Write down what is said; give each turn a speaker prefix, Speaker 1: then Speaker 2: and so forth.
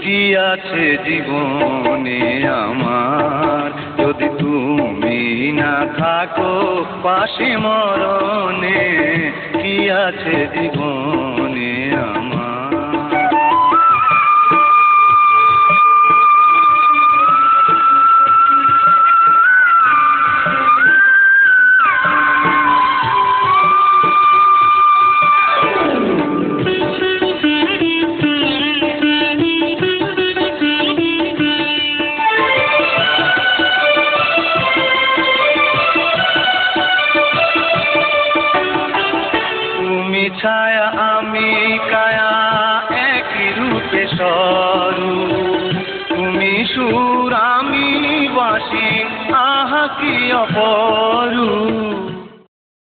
Speaker 1: কি আছে জীবনে আমার, যদি তুমি না থাকো পাশে মরণে, কি আছে জীবনে আমার। ছায়া আমি কায়া একই রূপে স্বরূপ, তুমি সুর আমি বাঁশি, আহা কি অপরূপ।